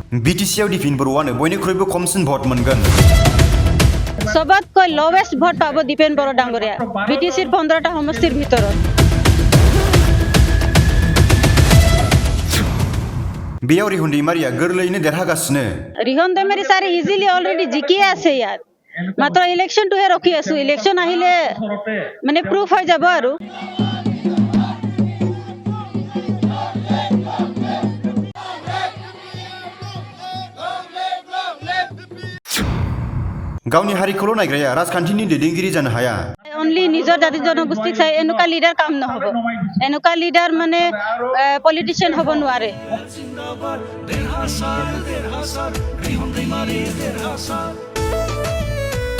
बिटिसिआव दिपिन बरुवानो बयनिख्रुइबो खमसिन भट मोनगोन। सबतকৈ লৱেষ্ট ভোট পাব দীপেন বড়ো ডাঙৰীয়া বিটিচিৰ 15টা সমষ্টিৰ ভিতৰত। बेयाव रिहुन दैमारिया गोरलैयैनो देरहागासिनो। ৰিহন दैमारी ছাৰে ইজিলি অলৰেডি জিকিয়ে আছে ইয়াত, মাত্ৰ ইলেকশ্যনটোহে ৰখি আছো। ইলেকশ্যন আহিলে মানে প্ৰুফ হৈ যাব আৰু। गावनि हारिखौल' नायग्राया राजखान्थिनि दैदेनगिरि जानो हाया। অনলি নিজৰ জাতি জনগোষ্ঠীক চাই এনেকুৱা লিডাৰ কাম নহ'ব। এনেকুৱা লিডাৰ মানে পলিটিচিয়ান হ'ব নোৱাৰে।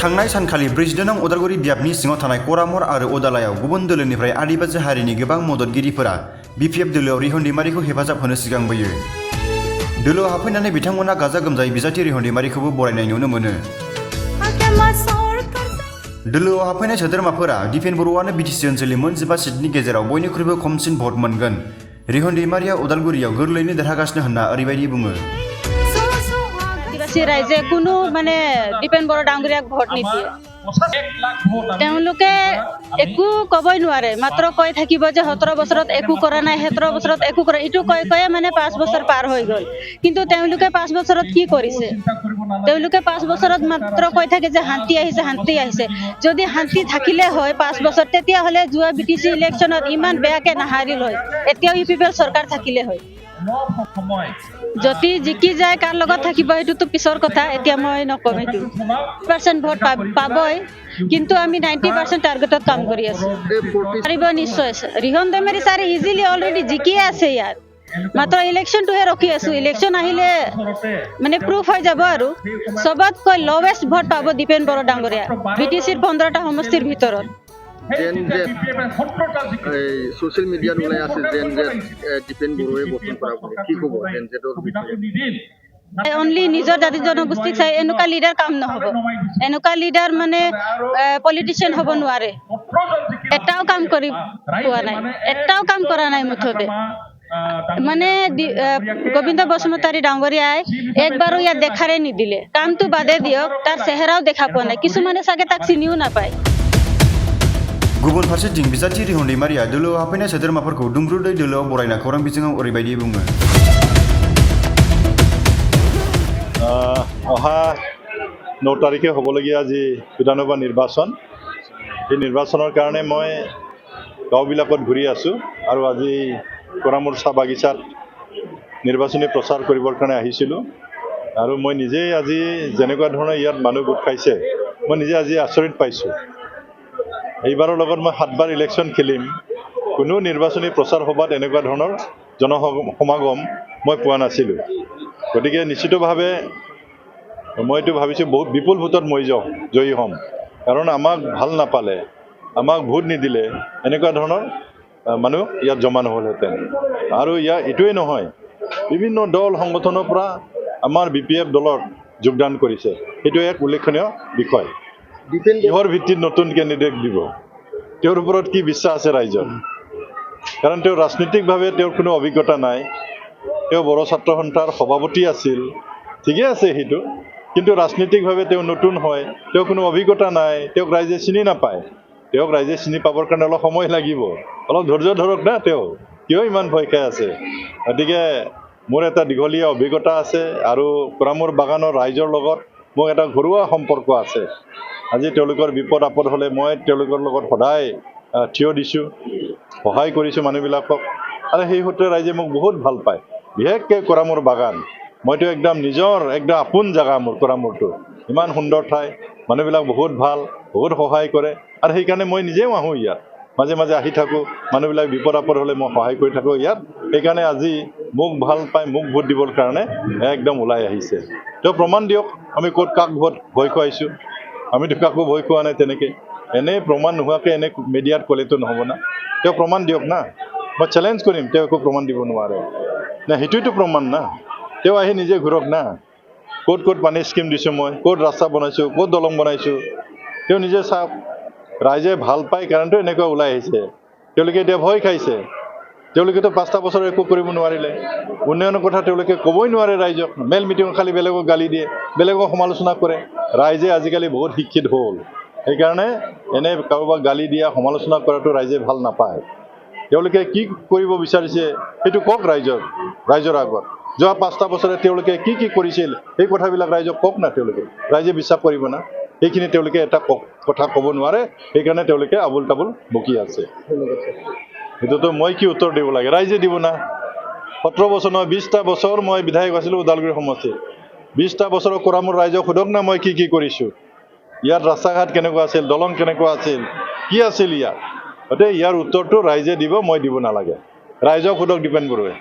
थांनाय सानखालि ब्रैजिदानां उदालगुरि बियाबनि सिङाव थानाय करामर आरो अदालायाव गुबुन दोलोनिफ्राय आदिबासी हारिनि गोबां मददगिरिफोरा बिपिएफ दोलोआव रिहुन दैमारिखौ हेफाजाब होनो सिगांबोयो। दोलोआव हाबफैनानै बिथांमोना गाजा गोमजायै बिजाथि रिहुन दैमारिखौबो बरायनाय नुनो मोनो। दोलोआव हाबफैनाय सोद्रोमाफोरा दिपेन बरुवानो बिटिसि ओनसोलनि मोन 15 सिटनि गेजेराव बयनिख्रुइबो खमसिन भट मोनगोन। रिहुन दैमारिया उदालगुरियाव गोरलैयैनो देरहागासिनो होनना ओरैबायदि बुङो। আদিবাসী ৰাইজে কোনো মানে দীপেন বড়ো ডাঙৰীয়াক ভোট নিদিয়ে। তেওঁলোকে একো ক'বই নোৱাৰে, মাত্ৰ কৈ থাকিব যে 17 বছৰত একো কৰা নাই, 17 বছৰত একো কৰা। এইটো কৈয়ে মানে 5 বছৰ পাৰ হৈ গ'ল, কিন্তু তেওঁলোকে 5 বছৰত কি কৰিছে? তেওঁলোকে 5 বছৰত মাত্ৰ কৈ থাকে যে শান্তি আহিছে, শান্তি আহিছে। যদি শান্তি থাকিলে হয় 5 বছৰ, তেতিয়াহ'লে যোৱা বিটিচি ইলেকশ্যনত ইমান বেয়াকে নাহাৰিল হয়। এতিয়াও ইউপিপিএল চৰকাৰ থাকিলে হয়। যদি জিকি যায় কাৰ লগত থাকিব এইটোতো পিছৰ কথা, এতিয়া মই নকম। এইটো 1% ভোট পাবই, কিন্তু আমি 90% টাৰ্গেটত কাম কৰি আছো। পাৰিব নিশ্চয়। ৰিহন दैमारी ছাৰে ইজিলি অলৰেডি জিকিয়ে আছে ইয়াত, মাত্ৰ ইলেকশ্যনটোহে ৰখি আছো। ইলেকশ্যন আহিলে মানে প্ৰুফ হৈ যাব আৰু। সবতকৈ লৱেষ্ট ভোট পাব দীপেন বড়ো ডাঙৰীয়া বিটিচিৰ 15টা সমষ্টিৰ ভিতৰত। সোশ্যাল মিডিয়াত ওলাই আছে ডিপেন বড়োৱে গঠন কৰা বুলি, কি ক'ব জেনজেটৰ বিষয়ে? অনলি নিজৰ জাতি জনগোষ্ঠীক চাই এনেকুৱা লিডাৰ কাম নহ'ব। এনেকুৱা লিডাৰ মানে পলিটিচিয়ান হ'ব নোৱাৰে। এটাও কাম কৰি পোৱা নাই, এটাও কাম কৰা নাই মুঠতে। মানে গোবিন্দ বসুমতাৰী ডাঙৰীয়াই একবাৰো ইয়াত দেখাৰে নিদিলে। কামটো বাদে দিয়ক, তাৰ চেহেৰাও দেখা পোৱা নাই। কিছুমানে চাগে তাক চিনিও নাপায়। गुबुन फारसेथिं बिजाथि रिहुन दैमारिया दोलोआव हाबफैनाय सोद्रोमाफोरखौ दुंब्रुदै दोलोआव बरायना खौरां बिजोङाव ओरैबायदि बुङो। অহা 9 তাৰিখে হ'বলগীয়া যি বিধানসভা নিৰ্বাচন, এই নিৰ্বাচনৰ কাৰণে মই গাঁওবিলাকত ঘূৰি আছোঁ আৰু আজি কৰামৰ চাহ বাগিচাত নিৰ্বাচনী প্ৰচাৰ কৰিবৰ কাৰণে আহিছিলোঁ। আৰু মই নিজেই আজি যেনেকুৱা ধৰণে ইয়াত মানুহ গোট খাইছে, মই নিজে আজি আচৰিত পাইছোঁ। এইবাৰৰ লগত মই 7 বাৰ ইলেকশ্যন খেলিম, কোনো নিৰ্বাচনী প্ৰচাৰ সভাত এনেকুৱা ধৰণৰ জনসমাগম মই পোৱা নাছিলোঁ। গতিকে নিশ্চিতভাৱে মইতো ভাবিছোঁ বহুত বিপুল ভোটত মই জয়ী হ'ম, কাৰণ আমাক ভাল নাপালে, আমাক ভোট নিদিলে এনেকুৱা ধৰণৰ মানুহ ইয়াত জমা নহ'লহেঁতেন। আৰু এইটোৱেই নহয়, বিভিন্ন দল সংগঠনৰ পৰা আমাৰ বিপিএফ দলত যোগদান কৰিছে। সেইটো এক উল্লেখনীয় বিষয়। কিহৰ ভিত্তিত নতুন কেণ্ডিডেট দিব? তেওঁৰ ওপৰত কি বিশ্বাস আছে ৰাইজৰ? কাৰণ তেওঁ ৰাজনৈতিকভাৱে তেওঁৰ কোনো অভিজ্ঞতা নাই। তেওঁ বড়ো ছাত্ৰ সন্থাৰ সভাপতি আছিল, ঠিকে আছে সেইটো, কিন্তু ৰাজনৈতিকভাৱে তেওঁ নতুন হয়, তেওঁ কোনো অভিজ্ঞতা নাই, তেওঁক ৰাইজে চিনি নাপায়। তেওঁক ৰাইজে চিনি পাবৰ কাৰণে অলপ সময় লাগিব, অলপ ধৈৰ্য ধৰক না। তেওঁ কিয় ইমান ভয় খাই আছে? গতিকে মোৰ এটা দীঘলীয়া অভিজ্ঞতা আছে আৰু কৰামৰ বাগানৰ ৰাইজৰ লগত মোৰ এটা ঘৰুৱা সম্পৰ্ক আছে। আজি তেওঁলোকৰ বিপদ আপদ হ'লে মই তেওঁলোকৰ লগত সদায় থিয় দিছোঁ, সহায় কৰিছোঁ মানুহবিলাকক, আৰু সেই সূত্ৰে ৰাইজে মোক বহুত ভাল পায়। বিশেষকৈ কৰামৰ বাগান, মইতো একদম নিজৰ একদম আপোন জেগা মোৰ কৰামৰটো। ইমান সুন্দৰ ঠাই, মানুহবিলাক বহুত ভাল, বহুত সহায় কৰে, আৰু সেইকাৰণে মই নিজেও আহোঁ ইয়াত, মাজে মাজে আহি থাকোঁ। মানুহবিলাক বিপদ আপদ হ'লে মই সহায় কৰি থাকোঁ ইয়াত। সেইকাৰণে আজি মোক ভাল পাই মোক ভোট দিবৰ কাৰণে একদম ওলাই আহিছে। তেওঁ প্ৰমাণ দিয়ক, আমি ক'ত কাক ভয় খুৱাইছোঁ? আমিতো কাকো ভয় খোৱা নাই তেনেকৈ। এনেই প্ৰমাণ নোহোৱাকৈ এনে মিডিয়াত ক'লেতো নহ'ব না। তেওঁ প্ৰমাণ দিয়ক না, মই চেলেঞ্জ কৰিম। তেওঁ একো প্ৰমাণ দিব নোৱাৰে না, সেইটোৱেতো প্ৰমাণ না। তেওঁ আহি নিজে ঘূৰক না, ক'ত ক'ত পানী স্কিম দিছোঁ মই, ক'ত ৰাস্তা বনাইছোঁ, ক'ত দলং বনাইছোঁ, তেওঁ নিজে চাওক। ৰাইজে ভাল পায় কাৰণেতো এনেকুৱা ওলাই আহিছে। তেওঁলোকে এতিয়া ভয় খাইছে। তেওঁলোকেতো 5টা বছৰ একো কৰিব নোৱাৰিলে উন্নয়নৰ কথা তেওঁলোকে ক'বই নোৱাৰে ৰাইজক মেল মিটিং খালি বেলেগক গালি দিয়ে বেলেগক সমালোচনা কৰে ৰাইজে আজিকালি বহুত শিক্ষিত হ'ল সেইকাৰণে এনে কাৰোবাক গালি দিয়া সমালোচনা কৰাটো ৰাইজে ভাল নাপায় তেওঁলোকে কি কৰিব বিচাৰিছে সেইটো কওক ৰাইজৰ আগত যোৱা 5টা বছৰে তেওঁলোকে কি কৰিছিল এই কথাবিলাক ৰাইজক কওক না তেওঁলোকে ৰাইজে বিশ্বাস কৰিব না সেইখিনি তেওঁলোকে এটা কথা ক'ব নোৱাৰে সেইকাৰণে তেওঁলোকে আবুল তাবুল বকি আছে এইটোতো মই কি উত্তৰ দিব লাগে ৰাইজে দিব না 17 বছৰ নহয় 20টা বছৰ মই বিধায়ক আছিলোঁ ওদালগুৰি সমষ্টিত 20টা বছৰৰ কোৰামৰ ৰাইজক সোধক না মই কি কৰিছোঁ ইয়াত ৰাস্তা ঘাট কেনেকুৱা আছিল দলং কেনেকুৱা আছিল কি আছিল ইয়াত গতিকে ইয়াৰ উত্তৰটো ৰাইজে দিব মই দিব নালাগে ৰাইজক সোধক দীপেন বৰুৱাই